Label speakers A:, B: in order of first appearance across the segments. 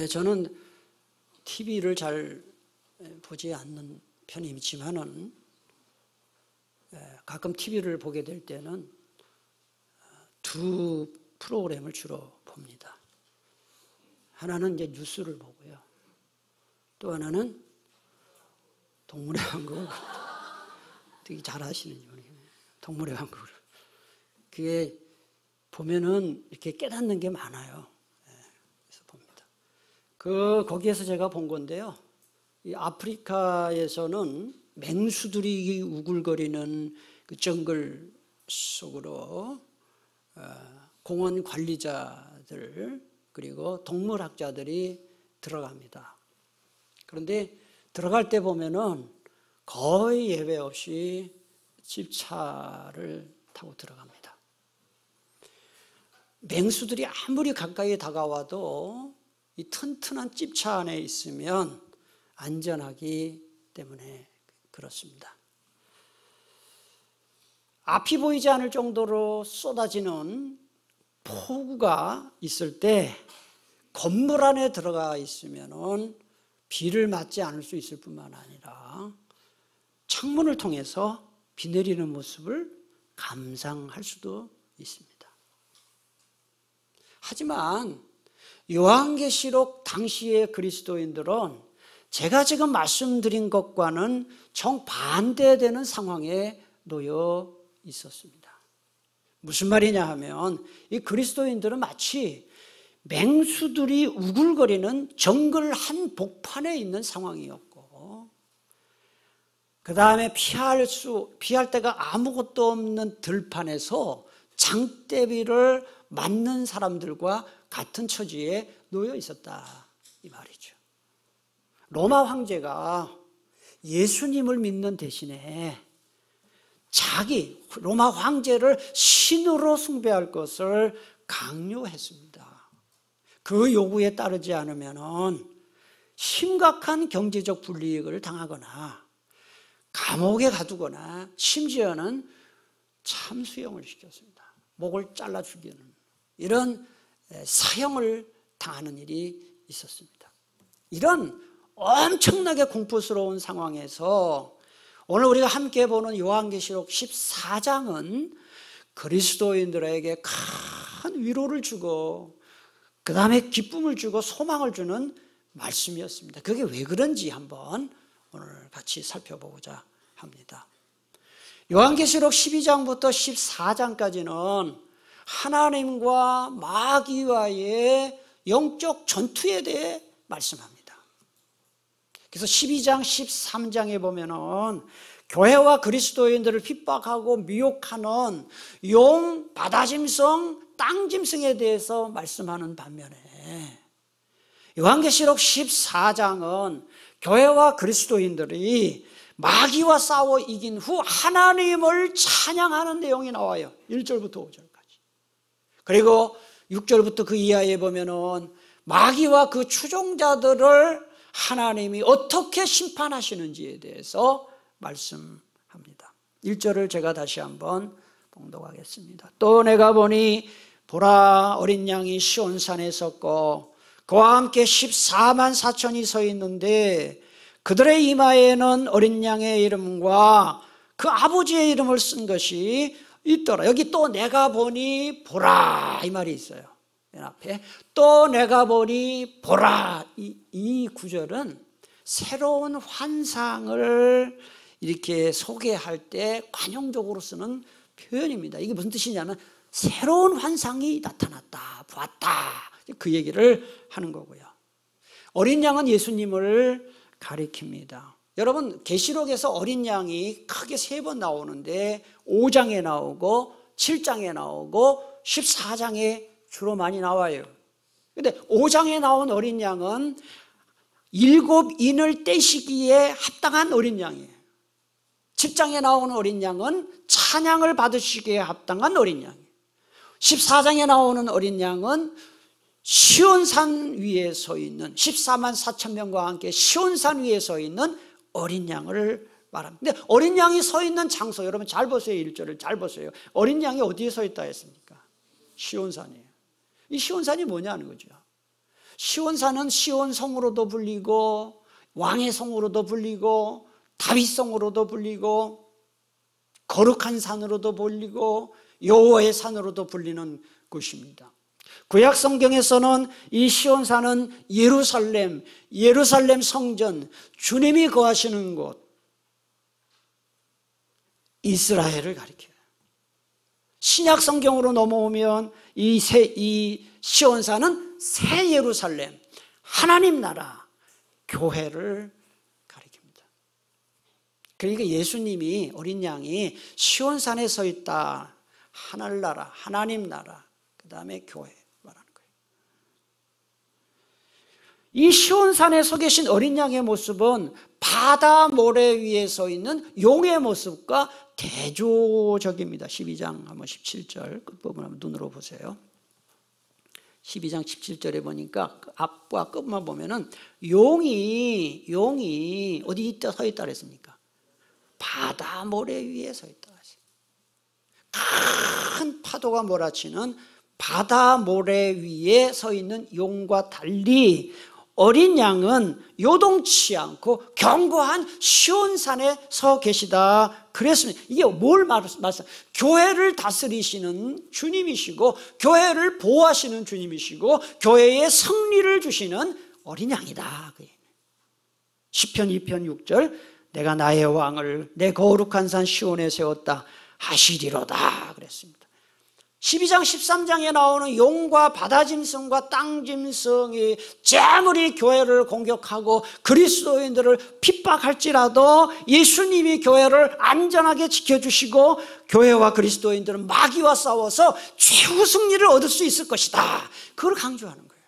A: 저는 TV를 잘 보지 않는 편이지만은 가끔 TV를 보게 될 때는 두 프로그램을 주로 봅니다. 하나는 이제 뉴스를 보고요. 또 하나는 동물의 왕국을 되게 잘하시는 분이에요. 동물의 왕국을. 그게 보면은 이렇게 깨닫는 게 많아요. 그래서 봅니다. 거기에서 제가 본 건데요. 이 아프리카에서는 맹수들이 우글거리는 그 정글 속으로 공원 관리자들 그리고 동물학자들이 들어갑니다. 그런데 들어갈 때 보면은 거의 예외 없이 집차를 타고 들어갑니다. 맹수들이 아무리 가까이 다가와도 이 튼튼한 집차 안에 있으면 안전하기 때문에 그렇습니다. 앞이 보이지 않을 정도로 쏟아지는 폭우가 있을 때 건물 안에 들어가 있으면 비를 맞지 않을 수 있을 뿐만 아니라 창문을 통해서 비 내리는 모습을 감상할 수도 있습니다. 하지만 요한계시록 당시의 그리스도인들은 제가 지금 말씀드린 것과는 정반대되는 상황에 놓여 있었습니다. 무슨 말이냐 하면 이 그리스도인들은 마치 맹수들이 우글거리는 정글 한복판에 있는 상황이었고, 그 다음에 피할 데가 아무것도 없는 들판에서 장대비를 맞는 사람들과 같은 처지에 놓여 있었다 이 말이죠. 로마 황제가 예수님을 믿는 대신에 로마 황제를 신으로 숭배할 것을 강요했습니다. 그 요구에 따르지 않으면 심각한 경제적 불이익을 당하거나 감옥에 가두거나 심지어는 참수형을 시켰습니다. 목을 잘라 죽이는 이런 사형을 당하는 일이 있었습니다. 이런 엄청나게 공포스러운 상황에서 오늘 우리가 함께 보는 요한계시록 14장은 그리스도인들에게 큰 위로를 주고 그 다음에 기쁨을 주고 소망을 주는 말씀이었습니다. 그게 왜 그런지 한번 오늘 같이 살펴보고자 합니다. 요한계시록 12장부터 14장까지는 하나님과 마귀와의 영적 전투에 대해 말씀합니다. 그래서 12장, 13장에 보면은 교회와 그리스도인들을 핍박하고 미혹하는 용, 바다짐승, 땅짐승에 대해서 말씀하는 반면에 요한계시록 14장은 교회와 그리스도인들이 마귀와 싸워 이긴 후 하나님을 찬양하는 내용이 나와요. 1절부터 5절까지. 그리고 6절부터 그 이하에 보면은 마귀와 그 추종자들을 하나님이 어떻게 심판하시는지에 대해서 말씀합니다. 1절을 제가 다시 한번 봉독하겠습니다. 또 내가 보니 보라 어린 양이 시온산에 섰고 그와 함께 14만 4천이 서 있는데 그들의 이마에는 어린 양의 이름과 그 아버지의 이름을 쓴 것이 있더라. 여기 또 내가 보니 보라 이 말이 있어요. 맨 앞에 또 내가 보니 보라 이 구절은 새로운 환상을 이렇게 소개할 때 관용적으로 쓰는 표현입니다. 이게 무슨 뜻이냐면 새로운 환상이 나타났다, 보았다 그 얘기를 하는 거고요. 어린 양은 예수님을 가리킵니다. 여러분 계시록에서 어린 양이 크게 3번 나오는데 5장에 나오고 7장에 나오고 14장에 주로 많이 나와요. 그런데 5장에 나온 어린 양은 7인을 떼시기에 합당한 어린 양이에요. 10장에 나오는 어린 양은 찬양을 받으시기에 합당한 어린 양이에요. 14장에 나오는 어린 양은 시온산 위에 서 있는 14만 4천 명과 함께 시온산 위에 서 있는 어린 양을 말합니다. 근데 어린 양이 서 있는 장소 여러분 잘 보세요. 1절을 잘 보세요. 어린 양이 어디에 서 있다 했습니까? 시온산이에요. 이 시온산이 뭐냐는 거죠. 시온산은 시온성으로도 불리고 왕의 성으로도 불리고 다윗성으로도 불리고 거룩한 산으로도 불리고 여호와의 산으로도 불리는 곳입니다. 구약 성경에서는 이 시온산은 예루살렘 성전, 주님이 거하시는 곳, 이스라엘을 가리켜요. 신약 성경으로 넘어오면 이 시온산은 새 예루살렘, 하나님 나라, 교회를 가리킵니다. 그러니까 예수님이, 어린 양이 시온산에 서 있다. 하늘나라, 하나님 나라, 그 다음에 교회 말하는 거예요. 이 시온산에 서 계신 어린 양의 모습은 바다 모래 위에 서 있는 용의 모습과 대조적입니다. 12장 한번 17절 끝부분 한번 눈으로 보세요. 12장 17절에 보니까 앞과 끝만 보면은 용이 어디 서 있다 그랬습니까? 바다 모래 위에 서 있다. 큰 파도가 몰아치는 바다 모래 위에 서 있는 용과 달리 어린 양은 요동치 않고 견고한 시온산에 서 계시다 그랬습니다. 이게 뭘 말씀하세요? 교회를 다스리시는 주님이시고 교회를 보호하시는 주님이시고 교회에 승리를 주시는 어린 양이다. 시편 2편 6절 내가 나의 왕을 내 거룩한 산 시온에 세웠다 하시리로다 그랬습니다. 12장 13장에 나오는 용과 바다짐승과 땅짐승이 아무리 교회를 공격하고 그리스도인들을 핍박할지라도 예수님이 교회를 안전하게 지켜주시고 교회와 그리스도인들은 마귀와 싸워서 최후 승리를 얻을 수 있을 것이다. 그걸 강조하는 거예요.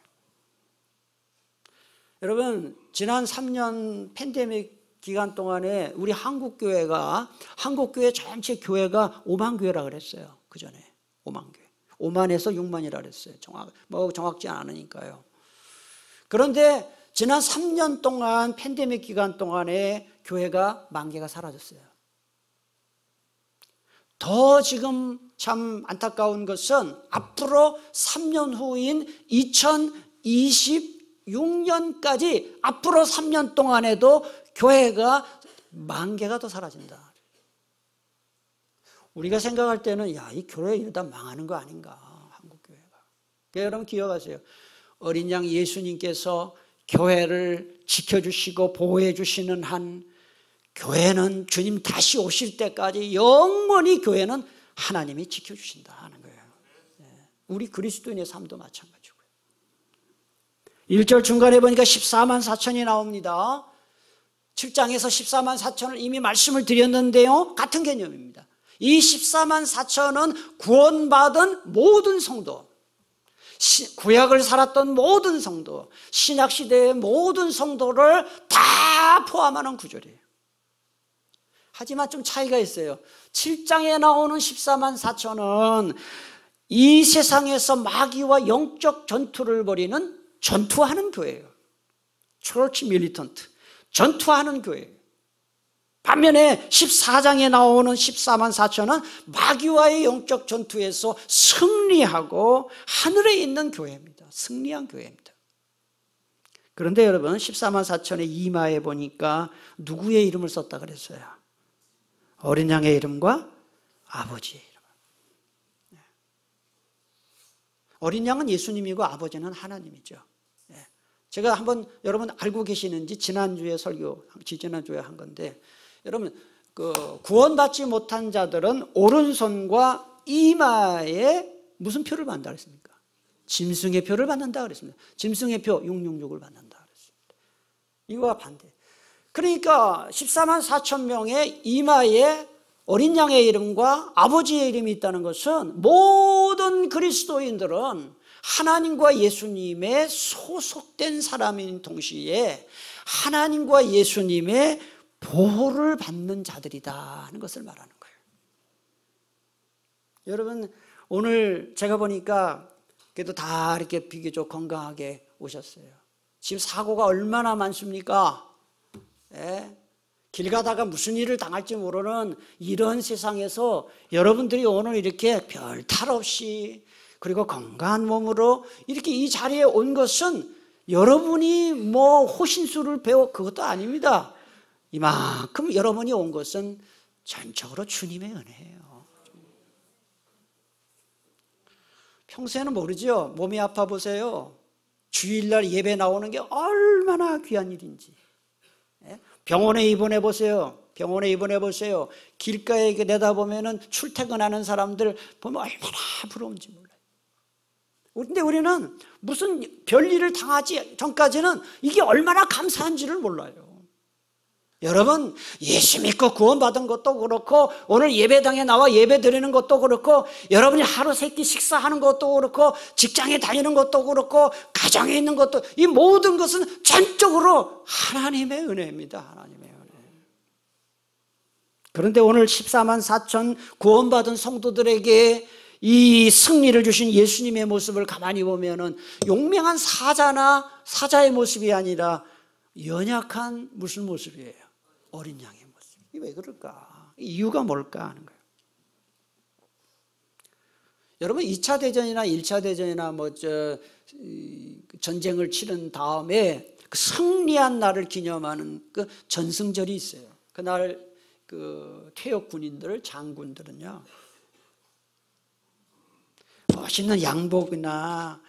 A: 여러분, 지난 3년 팬데믹 기간 동안에 우리 한국교회 전체 교회가 5만 교회라 그랬어요. 그 전에 5만 교회, 5만에서 6만이라 그랬어요. 정확지 않으니까요. 그런데 지난 3년 동안 팬데믹 기간 동안에 교회가 10,000개가 사라졌어요. 더 지금 참 안타까운 것은 앞으로 3년 후인 2026년까지 앞으로 3년 동안에도 교회가 10,000개가 더 사라진다. 우리가 생각할 때는 이 교회 이러다 망하는 거 아닌가, 한국교회가. 그러니까 여러분 기억하세요. 어린 양 예수님께서 교회를 지켜주시고 보호해 주시는 한 교회는 주님 다시 오실 때까지 영원히 교회는 하나님이 지켜주신다 하는 거예요. 우리 그리스도인의 삶도 마찬가지고요. 1절 중간에 보니까 14만 4천이 나옵니다. 7장에서 14만 4천을 이미 말씀을 드렸는데요. 같은 개념입니다. 이 14만 4천은 구원받은 모든 성도, 구약을 살았던 모든 성도, 신약시대의 모든 성도를 다 포함하는 구절이에요. 하지만 좀 차이가 있어요. 7장에 나오는 14만 4천은 이 세상에서 마귀와 영적 전투를 벌이는 전투하는 교회예요. Church militant, 전투하는 교회예요. 반면에 14장에 나오는 14만 4천은 마귀와의 영적 전투에서 승리하고 하늘에 있는 교회입니다. 승리한 교회입니다. 그런데 여러분 14만 4천의 이마에 보니까 누구의 이름을 썼다 그랬어요? 어린 양의 이름과 아버지의 이름. 어린 양은 예수님이고 아버지는 하나님이죠. 제가 한번 여러분 알고 계시는지 지난주에 한 건데, 여러분 구원받지 못한 자들은 오른손과 이마에 무슨 표를 받는다 그랬습니까? 짐승의 표를 받는다 그랬습니다. 짐승의 표 666을 받는다 그랬습니다. 이거와 반대. 그러니까 14만 4천 명의 이마에 어린 양의 이름과 아버지의 이름이 있다는 것은 모든 그리스도인들은 하나님과 예수님의 소속된 사람인 동시에 하나님과 예수님의 보호를 받는 자들이다 하는 것을 말하는 거예요. 여러분, 오늘 제가 보니까 그래도 다 이렇게 비교적 건강하게 오셨어요. 지금 사고가 얼마나 많습니까? 길 가다가 무슨 일을 당할지 모르는 이런 세상에서 여러분들이 오늘 이렇게 별 탈 없이 그리고 건강한 몸으로 이렇게 이 자리에 온 것은 여러분이 뭐 호신술을 배워 그것도 아닙니다. 이만큼 여러분이 온 것은 전적으로 주님의 은혜예요. 평소에는 모르죠. 몸이 아파 보세요. 주일날 예배 나오는 게 얼마나 귀한 일인지. 병원에 입원해 보세요. 병원에 입원해 보세요. 길가에 내다보면은 출퇴근하는 사람들 보면 얼마나 부러운지 몰라요. 근데 우리는 무슨 별일을 당하지 전까지는 이게 얼마나 감사한지를 몰라요. 여러분, 예수 믿고 구원받은 것도 그렇고 오늘 예배당에 나와 예배 드리는 것도 그렇고 여러분이 하루 세끼 식사하는 것도 그렇고 직장에 다니는 것도 그렇고 가정에 있는 것도, 이 모든 것은 전적으로 하나님의 은혜입니다. 하나님의 은혜. 그런데 오늘 14만 4천 구원받은 성도들에게 이 승리를 주신 예수님의 모습을 가만히 보면은 용맹한 사자의 모습이 아니라 연약한 무슨 모습이에요? 어린 양의 모습. 이게 왜 그럴까? 이유가 뭘까 하는 거예요. 여러분 2차 대전이나 1차 대전이나 전쟁을 치른 다음에 그 승리한 날을 기념하는 그 전승절이 있어요. 그날 그 퇴역 군인들, 장군들은요, 멋있는 양복이나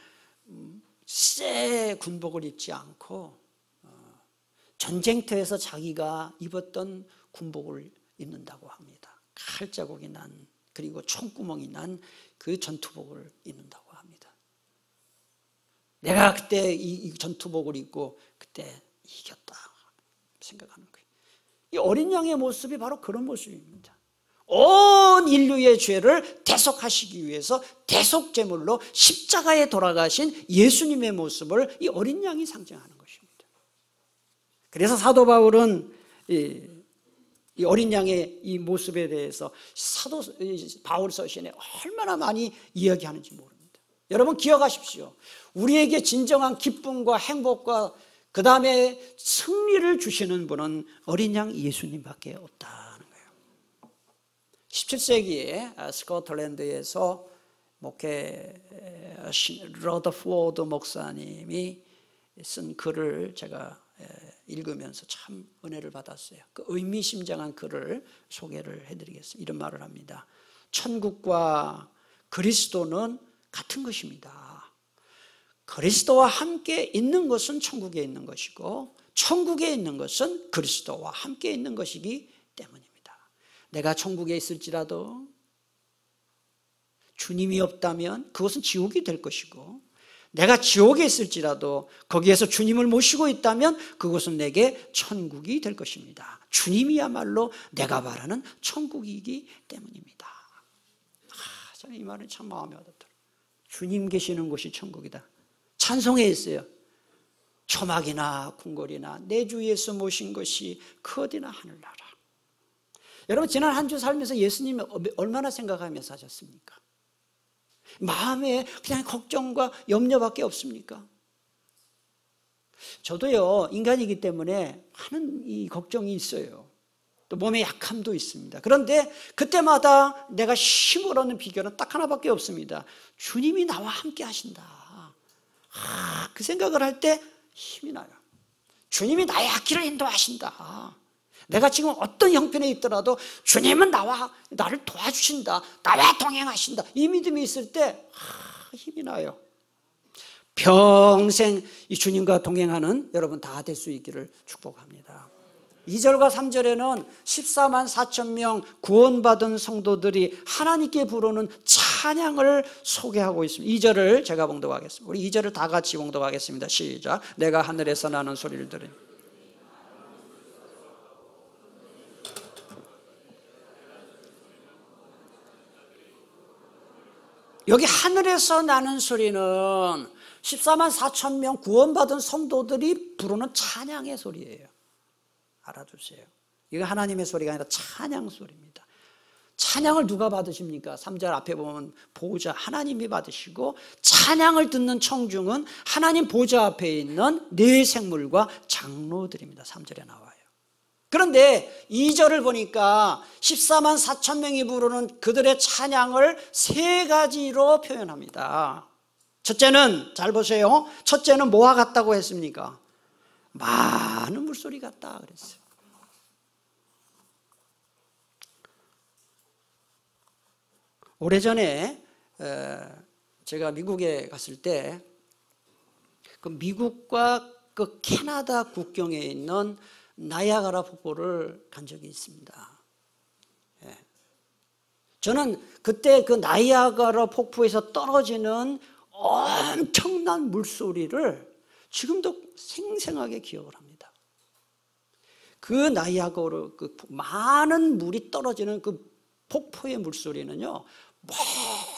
A: 새 군복을 입지 않고 전쟁터에서 자기가 입었던 군복을 입는다고 합니다. 칼자국이 난, 그리고 총구멍이 난 그 전투복을 입는다고 합니다. 내가 그때 이 전투복을 입고 그때 이겼다 생각하는 거예요. 이 어린 양의 모습이 바로 그런 모습입니다. 온 인류의 죄를 대속하시기 위해서 대속제물로 십자가에 돌아가신 예수님의 모습을 이 어린 양이 상징하는 것입니다. 그래서 사도 바울은 이 어린 양의 이 모습에 대해서 사도 바울 서신에 얼마나 많이 이야기하는지 모릅니다. 여러분 기억하십시오. 우리에게 진정한 기쁨과 행복과 그 다음에 승리를 주시는 분은 어린 양 예수님밖에 없다는 거예요. 17세기에 스코틀랜드에서 목회하신 러더포드 목사님이 쓴 글을 제가 읽으면서 참 은혜를 받았어요. 그 의미심장한 글을 소개를 해드리겠습니다. 이런 말을 합니다. 천국과 그리스도는 같은 것입니다. 그리스도와 함께 있는 것은 천국에 있는 것이고 천국에 있는 것은 그리스도와 함께 있는 것이기 때문입니다. 내가 천국에 있을지라도 주님이 없다면 그것은 지옥이 될 것이고, 내가 지옥에 있을지라도 거기에서 주님을 모시고 있다면 그것은 내게 천국이 될 것입니다. 주님이야말로 내가 바라는 천국이기 때문입니다. 저는 이 말은 참 마음에 와닿더라고요. 주님 계시는 곳이 천국이다. 찬송에 있어요. 초막이나 궁궐이나 내 주 예수 모신 것이 그 어디나 하늘나라. 여러분 지난 한 주 살면서 예수님을 얼마나 생각하며 사셨습니까? 마음에 그냥 걱정과 염려밖에 없습니까? 저도요, 인간이기 때문에 많은 이 걱정이 있어요. 또 몸에 약함도 있습니다. 그런데 그때마다 내가 힘을 얻는 비결은 딱 하나밖에 없습니다. 주님이 나와 함께 하신다. 그 생각을 할 때 힘이 나요. 주님이 나의 앞길을 인도하신다. 내가 지금 어떤 형편에 있더라도 주님은 나를 도와주신다. 나와 동행하신다. 이 믿음이 있을 때 힘이 나요. 평생 이 주님과 동행하는 여러분 다 될 수 있기를 축복합니다. 2절과 3절에는 14만 4천 명 구원받은 성도들이 하나님께 부르는 찬양을 소개하고 있습니다. 2절을 제가 봉독하겠습니다. 우리 2절을 다 같이 봉독하겠습니다. 시작. 내가 하늘에서 나는 소리를 들으니. 여기 하늘에서 나는 소리는 14만 4천 명 구원받은 성도들이 부르는 찬양의 소리예요. 알아두세요. 이거 하나님의 소리가 아니라 찬양 소리입니다. 찬양을 누가 받으십니까? 3절 앞에 보면 보좌 하나님이 받으시고, 찬양을 듣는 청중은 하나님 보좌 앞에 있는 네 생물과 장로들입니다. 3절에 나와요. 그런데 2절을 보니까 14만 4천 명이 부르는 그들의 찬양을 세 가지로 표현합니다. 첫째는, 잘 보세요. 첫째는 뭐와 같다고 했습니까? 많은 물소리 같다 그랬어요. 오래전에 제가 미국에 갔을 때 그 미국과 그 캐나다 국경에 있는 나이아가라 폭포를 간 적이 있습니다. 저는 그때 그 나이아가라 폭포에서 떨어지는 엄청난 물소리를 지금도 생생하게 기억을 합니다. 그 나이아가라 그 많은 물이 떨어지는 그 폭포의 물소리는요,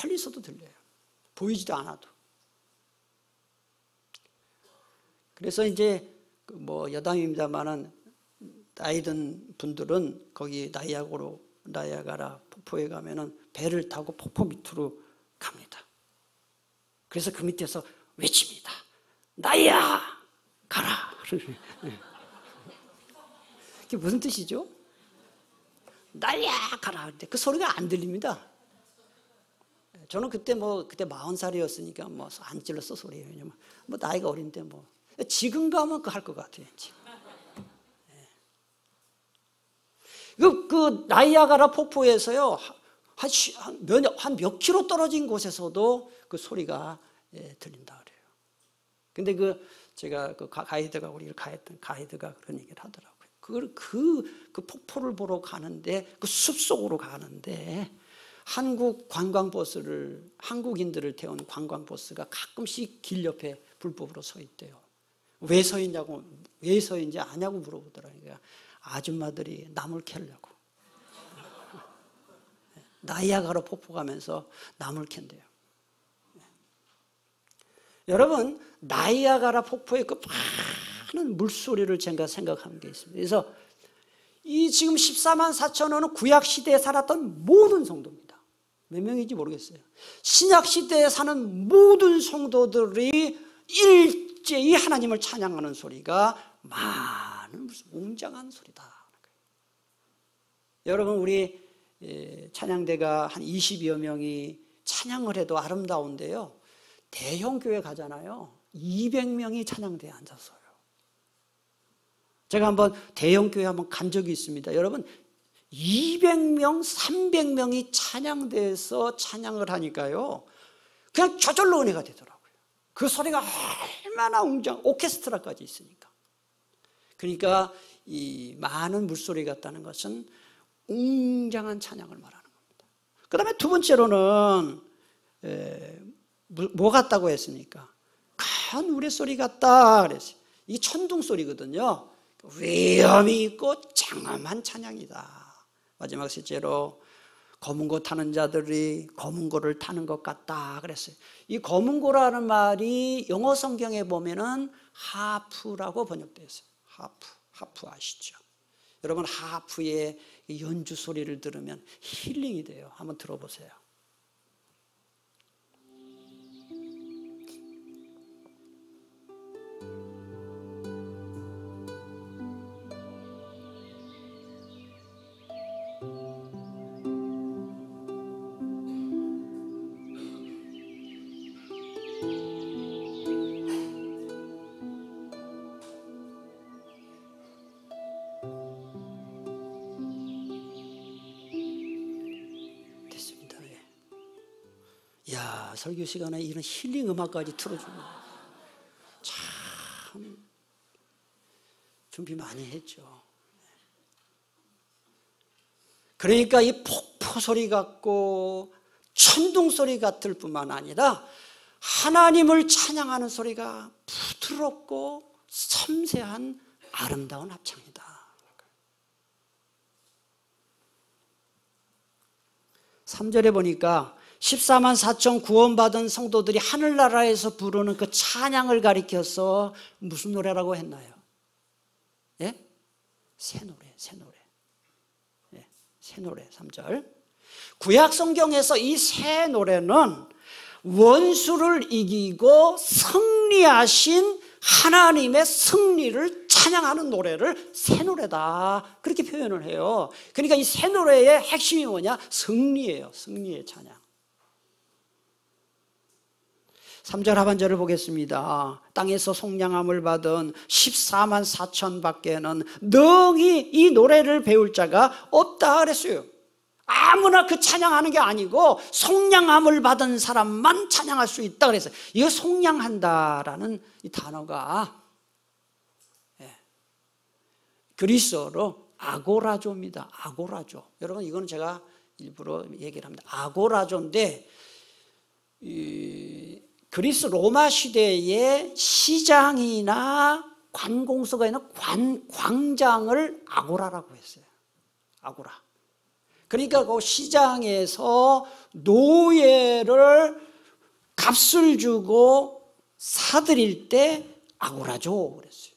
A: 멀리서도 들려요. 보이지도 않아도. 그래서 이제 뭐 여담입니다만은 나이 든 분들은 거기 나이아가라 폭포에 가면은 배를 타고 폭포 밑으로 갑니다. 그래서 그 밑에서 외칩니다. 나이아 가라. 그게 무슨 뜻이죠? 나이아 가라. 근데 그 소리가 안 들립니다. 저는 그때 40살이었으니까 뭐 안 찔렀어 소리예요. 왜냐면 뭐 나이가 어린데 뭐 지금 가면 그거 할 것 같아요. 그 나이아가라 폭포에서요 한 몇 킬로 떨어진 곳에서도 그 소리가 들린다 그래요. 근데 제가 그 가이드가 우리를 가했던 가이드가 그런 얘기를 하더라고요. 그걸 그 폭포를 보러 가는데 그 숲속으로 가는데 한국인들을 태우는 관광버스가 가끔씩 길 옆에 불법으로 서 있대요. 왜 서 있는지 아냐고 물어보더라고요. 아줌마들이 나물 캐려고. 나이아가라 폭포 가면서 나물 캔대요. 여러분, 나이아가라 폭포의 그 많은 물소리를 제가 생각하는 게 있습니다. 그래서 이 지금 14만 4천원은 구약시대에 살았던 모든 성도입니다. 몇 명인지 모르겠어요. 신약시대에 사는 모든 성도들이 일제히 하나님을 찬양하는 소리가 많은 웅장한 소리다. 여러분, 우리 찬양대가 한 20여 명이 찬양을 해도 아름다운데요, 대형 교회 가잖아요. 200명이 찬양대에 앉았어요. 제가 한번 대형 교회 한번 간 적이 있습니다. 여러분, 200명, 300명이 찬양대에서 찬양을 하니까요, 그냥 저절로 은혜가 되더라고요. 그 소리가 얼마나 오케스트라까지 있으니까. 그러니까 이 많은 물소리 같다는 것은 웅장한 찬양을 말하는 겁니다. 그 다음에 두 번째로는 뭐 같다고 했습니까? 큰 우레소리 같다 그랬어요. 이 천둥소리거든요. 위엄이 있고 장엄한 찬양이다. 마지막 셋째로 검은고 타는 자들이 검은고를 타는 것 같다 그랬어요. 이 검은고라는 말이 영어 성경에 보면은 하프라고 번역되어 있어요. 하프 아시죠? 여러분, 하프의 연주 소리를 들으면 힐링이 돼요. 한번 들어보세요. 야, 설교 시간에 이런 힐링 음악까지 틀어주는 참 준비 많이 했죠. 그러니까 이 폭포 소리 같고 천둥 소리 같을 뿐만 아니라 하나님을 찬양하는 소리가 부드럽고 섬세한 아름다운 합창이다. 3절에 보니까 14만 4천 구원받은 성도들이 하늘나라에서 부르는 그 찬양을 가리켜서 무슨 노래라고 했나요? 예? 새 노래. 예, 새 노래 3절. 구약 성경에서 이 새 노래는 원수를 이기고 승리하신 하나님의 승리를 찬양하는 노래를 새 노래다, 그렇게 표현을 해요. 그러니까 이 새 노래의 핵심이 뭐냐? 승리예요. 승리의 찬양. 3절 하반절을 보겠습니다. 땅에서 속량함을 받은 14만 4천 밖에는 능히 이 노래를 배울 자가 없다 그랬어요. 아무나 그 찬양하는 게 아니고 속량함을 받은 사람만 찬양할 수 있다 그랬어요. 이거 속량한다라는 이 단어가 그리스어로 아고라조입니다. 아고라조. 여러분 이거는 제가 일부러 얘기를 합니다. 아고라조인데 그리스 로마 시대의 시장이나 관공서가 있는 광장을 아고라라고 했어요. 아고라. 그러니까 그 시장에서 노예를 값을 주고 사들일 때 아고라죠 그랬어요.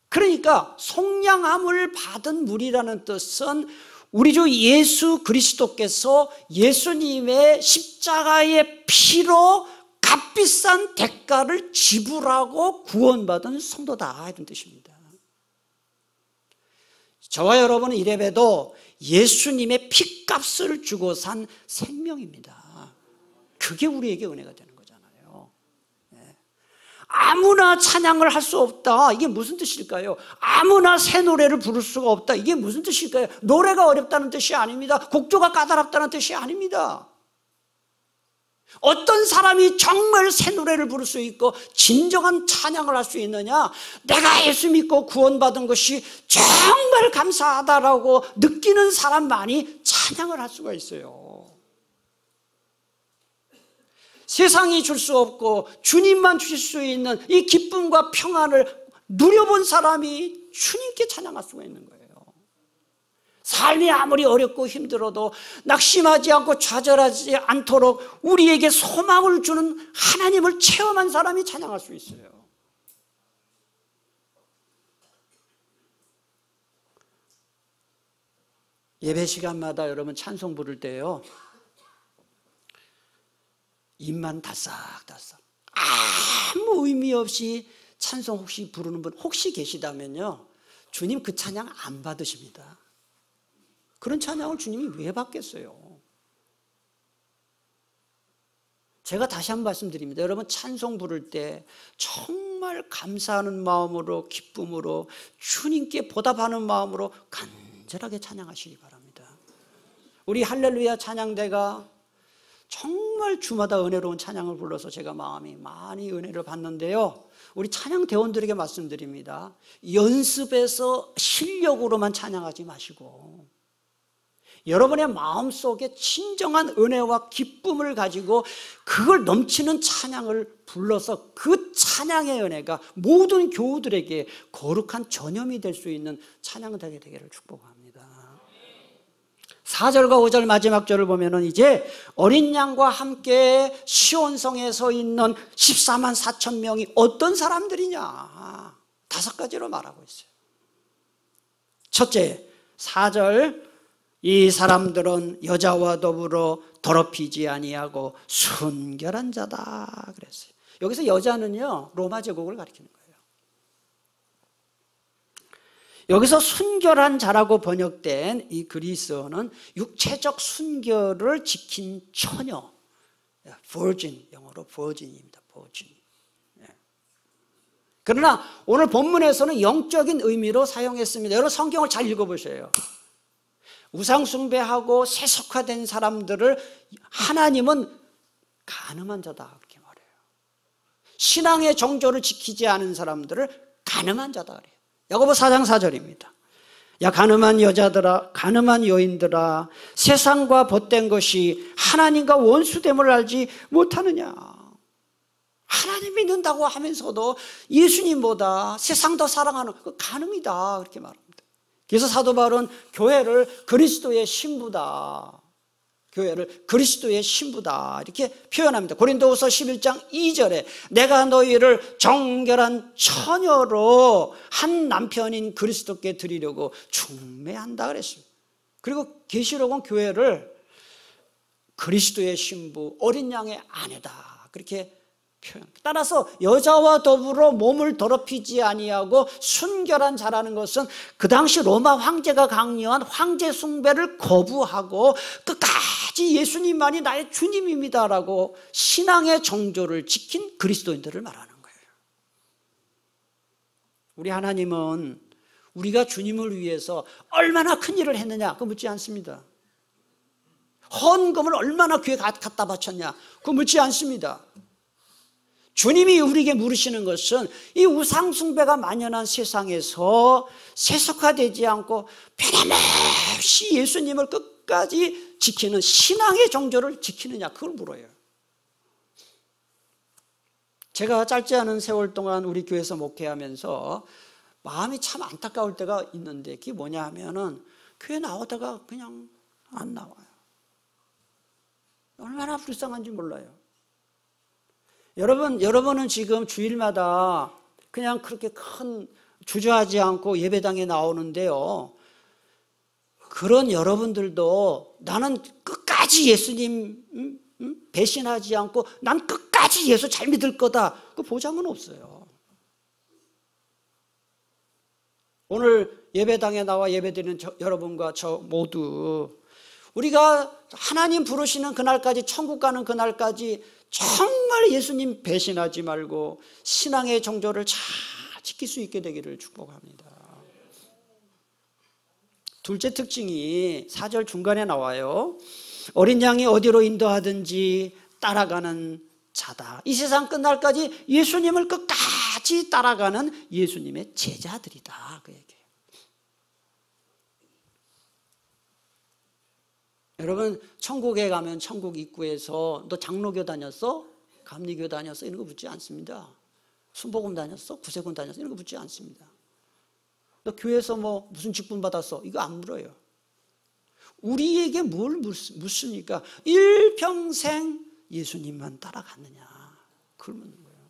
A: 그러니까 속량함을 받은 무리라는 뜻은 우리 주 예수 그리스도께서 예수님의 십자가의 피로 값비싼 대가를 지불하고 구원받은 성도다 이런 뜻입니다. 저와 여러분은 이래봬도 예수님의 피값을 주고 산 생명입니다. 그게 우리에게 은혜가 되는 거잖아요. 아무나 찬양을 할 수 없다. 이게 무슨 뜻일까요? 아무나 새 노래를 부를 수가 없다. 이게 무슨 뜻일까요? 노래가 어렵다는 뜻이 아닙니다. 곡조가 까다롭다는 뜻이 아닙니다. 어떤 사람이 정말 새 노래를 부를 수 있고 진정한 찬양을 할 수 있느냐? 내가 예수 믿고 구원받은 것이 정말 감사하다라고 느끼는 사람만이 찬양을 할 수가 있어요. 세상이 줄 수 없고 주님만 주실 수 있는 이 기쁨과 평안을 누려본 사람이 주님께 찬양할 수가 있는 거예요. 삶이 아무리 어렵고 힘들어도 낙심하지 않고 좌절하지 않도록 우리에게 소망을 주는 하나님을 체험한 사람이 찬양할 수 있어요. 예배 시간마다 여러분 찬송 부를 때요, 입만 다싹다싹 아무 의미 없이 찬송 혹시 부르는 분 혹시 계시다면요, 주님 그 찬양 안 받으십니다. 그런 찬양을 주님이 왜 받겠어요? 제가 다시 한번 말씀드립니다. 여러분 찬송 부를 때 정말 감사하는 마음으로, 기쁨으로, 주님께 보답하는 마음으로 간절하게 찬양하시기 바랍니다. 우리 할렐루야 찬양대가 정말 주마다 은혜로운 찬양을 불러서 제가 마음이 많이 은혜를 받는데요, 우리 찬양대원들에게 말씀드립니다. 연습해서 실력으로만 찬양하지 마시고 여러분의 마음속에 진정한 은혜와 기쁨을 가지고 그걸 넘치는 찬양을 불러서 그 찬양의 은혜가 모든 교우들에게 거룩한 전염이 될 수 있는 찬양되게 되기를 축복합니다. 4절과 5절 마지막 절을 보면은 이제 어린 양과 함께 시온성에 서 있는 14만 4천 명이 어떤 사람들이냐, 5가지로 말하고 있어요. 첫째, 4절, 이 사람들은 여자와 더불어 더럽히지 아니하고 순결한 자다 그랬어요. 여기서 여자는요 로마 제국을 가리키는 거예요. 여기서 순결한 자라고 번역된 이 그리스어는 육체적 순결을 지킨 처녀, virgin, 영어로 virgin입니다. virgin. 그러나 오늘 본문에서는 영적인 의미로 사용했습니다. 여러분 성경을 잘 읽어보세요. 우상 숭배하고 세속화된 사람들을 하나님은 가늠한 자다 그렇게 말해요. 신앙의 정조를 지키지 않은 사람들을 가늠한 자다 그래요. 야고보 4장 4절입니다. 야 가늠한 여자들아, 가늠한 여인들아, 세상과 벗된 것이 하나님과 원수됨을 알지 못하느냐. 하나님 믿는다고 하면서도 예수님보다 세상 더 사랑하는 그 가늠이다 그렇게 말합니다. 그래서 사도 바울은 교회를 그리스도의 신부다, 교회를 그리스도의 신부다 이렇게 표현합니다. 고린도후서 11장 2절에 내가 너희를 정결한 처녀로 한 남편인 그리스도께 드리려고 중매한다 그랬습니다. 그리고 계시록은 교회를 그리스도의 신부, 어린 양의 아내다 그렇게 표현합니다. 따라서 여자와 더불어 몸을 더럽히지 아니하고 순결한 자라는 것은 그 당시 로마 황제가 강요한 황제 숭배를 거부하고 끝까지 오로지 예수님만이 나의 주님입니다라고 신앙의 정조를 지킨 그리스도인들을 말하는 거예요. 우리 하나님은 우리가 주님을 위해서 얼마나 큰 일을 했느냐 그거 묻지 않습니다. 헌금을 얼마나 귀에 갖다 바쳤냐 그거 묻지 않습니다. 주님이 우리에게 물으시는 것은 이 우상숭배가 만연한 세상에서 세속화되지 않고 변함없이 예수님을 끝까지 지키는 신앙의 정조를 지키느냐 그걸 물어요. 제가 짧지 않은 세월 동안 우리 교회에서 목회하면서 마음이 참 안타까울 때가 있는데 그게 뭐냐 하면은 교회 나오다가 그냥 안 나와요. 얼마나 불쌍한지 몰라요. 여러분은 지금 주일마다 그냥 그렇게 큰 주저하지 않고 예배당에 나오는데요. 그런 여러분들도 나는 끝까지 예수님 배신하지 않고 난 끝까지 예수 잘 믿을 거다. 그 보장은 없어요. 오늘 예배당에 나와 예배드리는 여러분과 저 모두 우리가 하나님 부르시는 그날까지 천국 가는 그날까지 정말 예수님 배신하지 말고 신앙의 정조를 잘 지킬 수 있게 되기를 축복합니다. 둘째 특징이 4절 중간에 나와요. 어린 양이 어디로 인도하든지 따라가는 자다. 이 세상 끝날까지 예수님을 끝까지 따라가는 예수님의 제자들이다 그 얘기예요. 여러분 천국에 가면 천국 입구에서 너 장로교 다녔어? 감리교 다녔어? 이런 거 묻지 않습니다. 순복음 다녔어? 구세군 다녔어? 이런 거 묻지 않습니다. 너 교회에서 뭐 무슨 직분 받았어? 이거 안 물어요. 우리에게 뭘 묻습니까? 일평생 예수님만 따라갔느냐 그걸 묻는 거예요.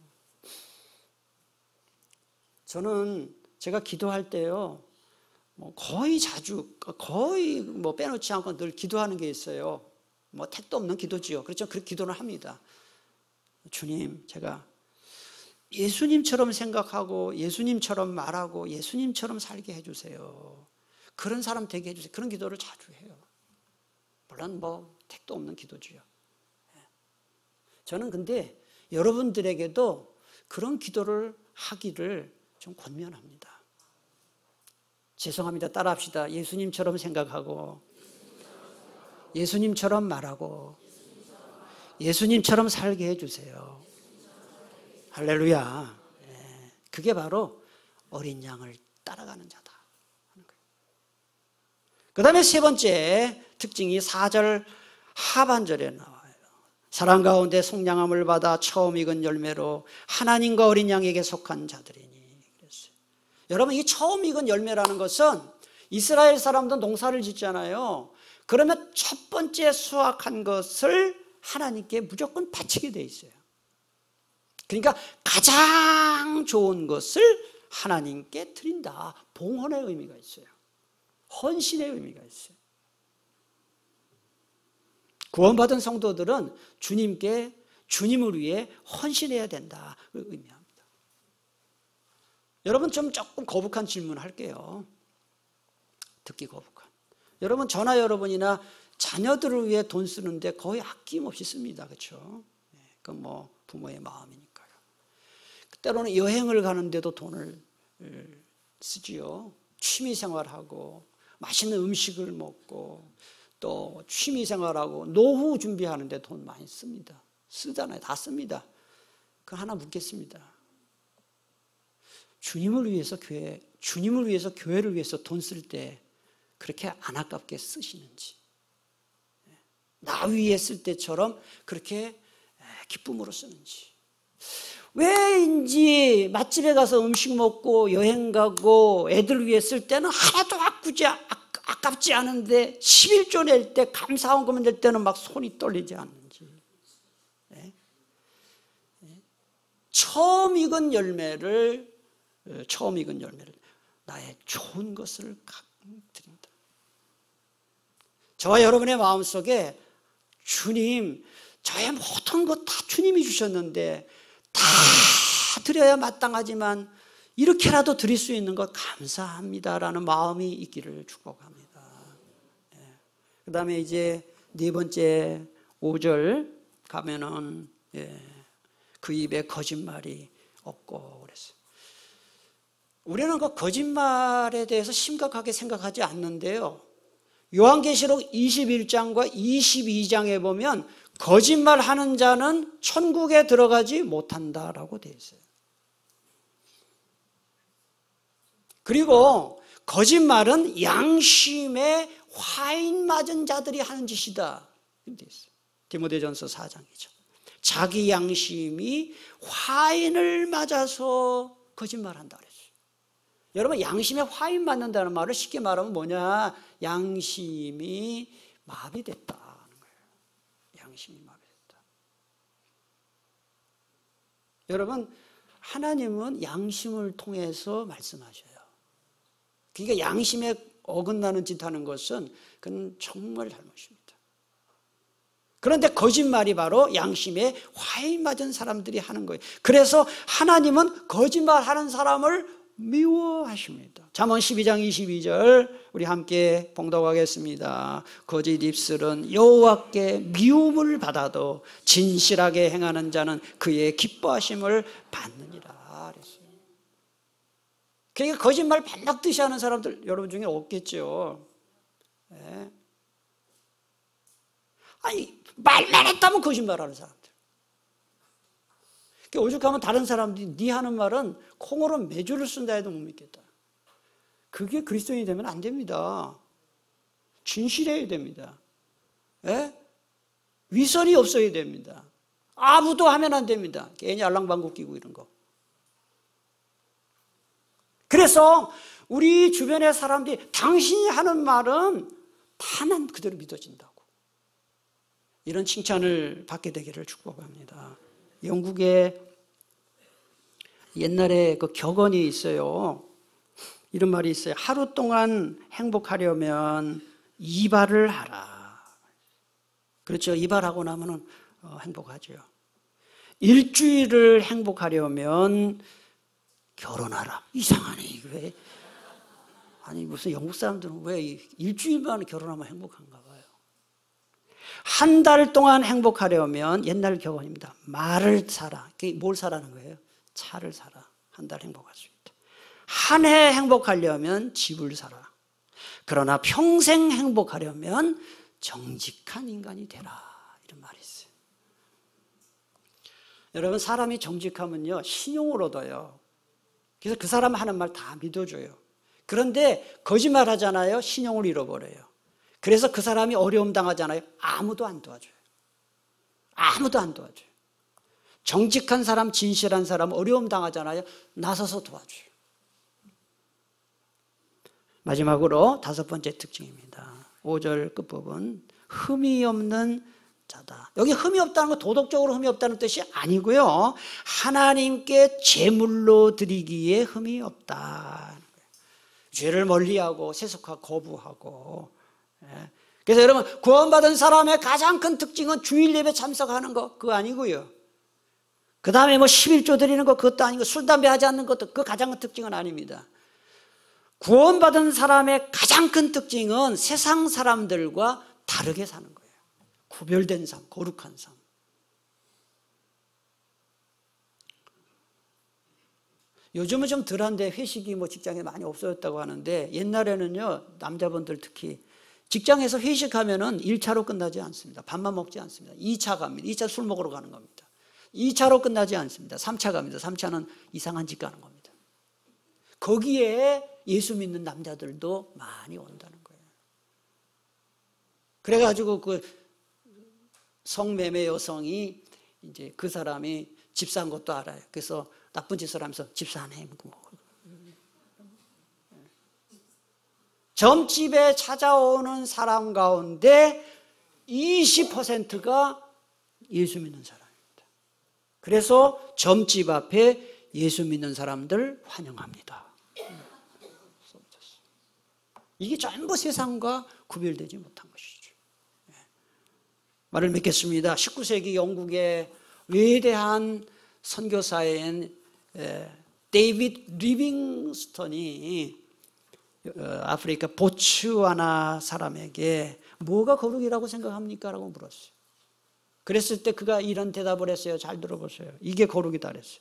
A: 저는 제가 기도할 때요 거의 빼놓지 않고 늘 기도하는 게 있어요. 택도 없는 기도지요. 그렇죠? 그렇게 기도를 합니다. 주님, 제가 예수님처럼 생각하고 예수님처럼 말하고 예수님처럼 살게 해주세요. 그런 사람 되게 해주세요. 그런 기도를 자주 해요. 물론 택도 없는 기도지요. 저는 근데 여러분들에게도 그런 기도를 하기를 좀 권면합니다. 죄송합니다. 따라합시다. 예수님처럼 생각하고 예수님처럼 말하고 예수님처럼 살게 해주세요. 할렐루야. 그게 바로 어린 양을 따라가는 자다 하는 거예요. 그 다음에 세 번째 특징이 4절 하반절에 나와요. 사랑 가운데 속량함을 받아 처음 익은 열매로 하나님과 어린 양에게 속한 자들이니. 그랬어요. 여러분 이 처음 익은 열매라는 것은 이스라엘 사람도 농사를 짓잖아요. 그러면 첫 번째 수확한 것을 하나님께 무조건 바치게 돼 있어요. 그러니까 가장 좋은 것을 하나님께 드린다. 봉헌의 의미가 있어요. 헌신의 의미가 있어요. 구원받은 성도들은 주님을 위해 헌신해야 된다. 의미합니다. 여러분 조금 거북한 질문 할게요. 듣기 거북한. 여러분 저나 여러분이나 자녀들을 위해 돈 쓰는데 거의 아낌없이 씁니다. 그렇죠? 그건 부모의 마음이니까요. 때로는 여행을 가는데도 돈을 쓰지요. 취미생활하고 맛있는 음식을 먹고 또 취미생활하고 노후 준비하는데 돈 많이 씁니다. 쓰잖아요. 다 씁니다. 그 하나 묻겠습니다. 주님을 위해서 교회를 위해서 돈 쓸 때 그렇게 안 아깝게 쓰시는지, 나 위해 쓸 때처럼 그렇게 기쁨으로 쓰는지. 왜인지 맛집에 가서 음식 먹고 여행 가고 애들 위해 쓸 때는 하나도 아깝지 않은데 11조 낼 때 감사원금 낼 때는 막 손이 떨리지 않는지. 처음 익은 열매를 나의 좋은 것을 드린다. 저와 여러분의 마음속에 주님, 저의 모든 것 다 주님이 주셨는데 다 드려야 마땅하지만 이렇게라도 드릴 수 있는 것 감사합니다라는 마음이 있기를 축복합니다. 그 다음에 이제 네 번째 5절 가면은 그 입에 거짓말이 없고 그랬어요. 우리는 그 거짓말에 대해서 심각하게 생각하지 않는데요. 요한계시록 21장과 22장에 보면 거짓말하는 자는 천국에 들어가지 못한다라고 되어 있어요. 그리고 거짓말은 양심에 화인 맞은 자들이 하는 짓이다. 이렇게 되어 있어요. 디모데전서 4장이죠. 자기 양심이 화인을 맞아서 거짓말한다 그랬어요. 여러분, 양심에 화인 맞는다는 말을 쉽게 말하면 뭐냐? 양심이 마비됐다는 거예요. 양심이 마비됐다. 여러분, 하나님은 양심을 통해서 말씀하셔요. 그러니까 양심에 어긋나는 짓 하는 것은 그건 정말 잘못입니다. 그런데 거짓말이 바로 양심에 화인 맞은 사람들이 하는 거예요. 그래서 하나님은 거짓말하는 사람을 미워하십니다. 잠언 12장 22절 우리 함께 봉독하겠습니다. 거짓 입술은 여호와께 미움을 받아도 진실하게 행하는 자는 그의 기뻐하심을 받느니라 그랬어요. 그러니까 거짓말 반박듯이 하는 사람들 여러분 중에 없겠죠. 네. 아니 말만 했다면 거짓말하는 사람들. 오죽하면 다른 사람들이 네 하는 말은 콩으로 메주를 쓴다 해도 못 믿겠다. 그게 그리스도인이 되면 안 됩니다. 진실해야 됩니다. 예? 위선이 없어야 됩니다. 아무도 하면 안 됩니다. 괜히 알랑방구 끼고 이런 거. 그래서 우리 주변의 사람들이 당신이 하는 말은 다 난 그대로 믿어진다고. 이런 칭찬을 받게 되기를 축복합니다. 영국에 옛날에 그 격언이 있어요. 이런 말이 있어요. 하루 동안 행복하려면 이발을 하라. 그렇죠. 이발하고 나면은 행복하죠. 일주일을 행복하려면 결혼하라. 이상하네. 왜? 아니 무슨 영국 사람들은 왜 일주일만 결혼하면 행복한가 봐요. 한 달 동안 행복하려면 옛날 격언입니다. 말을 사라. 뭘 사라는 거예요? 차를 사라. 한 달 행복할 수 있다. 한 해 행복하려면 집을 사라. 그러나 평생 행복하려면 정직한 인간이 되라. 이런 말이 있어요. 여러분, 사람이 정직하면요 신용을 얻어요. 그래서 그 사람 하는 말 다 믿어줘요. 그런데 거짓말 하잖아요. 신용을 잃어버려요. 그래서 그 사람이 어려움 당하잖아요. 아무도 안 도와줘요. 아무도 안 도와줘요. 정직한 사람, 진실한 사람 어려움 당하잖아요. 나서서 도와줘요. 마지막으로 5번째 특징입니다. 5절 끝부분. 흠이 없는 자다. 여기 흠이 없다는 건 도덕적으로 흠이 없다는 뜻이 아니고요. 하나님께 제물로 드리기에 흠이 없다. 죄를 멀리하고 세속화 거부하고. 그래서 여러분, 구원받은 사람의 가장 큰 특징은 주일 예배 참석하는 거 그거 아니고요. 그 다음에 뭐 11조 드리는 거 그것도 아니고 술 담배 하지 않는 것도 그 가장 큰 특징은 아닙니다. 구원받은 사람의 가장 큰 특징은 세상 사람들과 다르게 사는 거예요. 구별된 삶, 거룩한 삶. 요즘은 좀 덜한데 회식이 뭐 직장에 많이 없어졌다고 하는데 옛날에는요 남자분들 특히 직장에서 회식하면은 1차로 끝나지 않습니다. 밥만 먹지 않습니다. 2차 갑니다. 2차 술 먹으러 가는 겁니다. 2차로 끝나지 않습니다. 3차 갑니다. 3차는 이상한 집 가는 겁니다. 거기에 예수 믿는 남자들도 많이 온다는 거예요. 그래가지고 그 성매매 여성이 이제 그 사람이 집 산 것도 알아요. 그래서 나쁜 짓을 하면서 집 사네. 점집에 찾아오는 사람 가운데 20%가 예수 믿는 사람입니다. 그래서 점집 앞에 예수 믿는 사람들 환영합니다. 이게 전부 세상과 구별되지 못한 것이죠. 말을 맺겠습니다. 19세기 영국의 위대한 선교사인 데이비드 리빙스턴이 아프리카 보츠와나 사람에게 뭐가 거룩이라고 생각합니까? 라고 물었어요. 그랬을 때 그가 이런 대답을 했어요. 잘 들어보세요. 이게 거룩이다 그랬어요.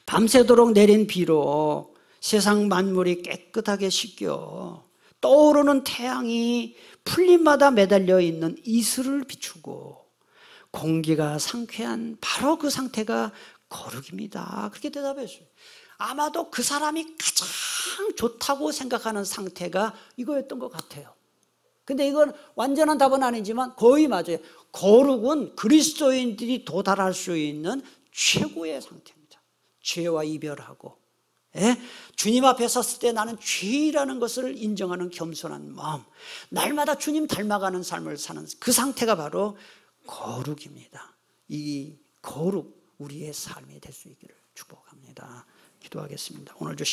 A: 밤새도록 내린 비로 세상 만물이 깨끗하게 씻겨 떠오르는 태양이 풀잎마다 매달려 있는 이슬을 비추고 공기가 상쾌한 바로 그 상태가 거룩입니다. 그렇게 대답했어요. 아마도 그 사람이 가장 좋다고 생각하는 상태가 이거였던 것 같아요. 근데 이건 완전한 답은 아니지만 거의 맞아요. 거룩은 그리스도인들이 도달할 수 있는 최고의 상태입니다. 죄와 이별하고, 예? 주님 앞에 섰을 때 나는 죄라는 것을 인정하는 겸손한 마음, 날마다 주님 닮아가는 삶을 사는 그 상태가 바로 거룩입니다. 이 거룩 우리의 삶이 될 수 있기를 축복합니다. 기도하겠습니다. 오늘 주신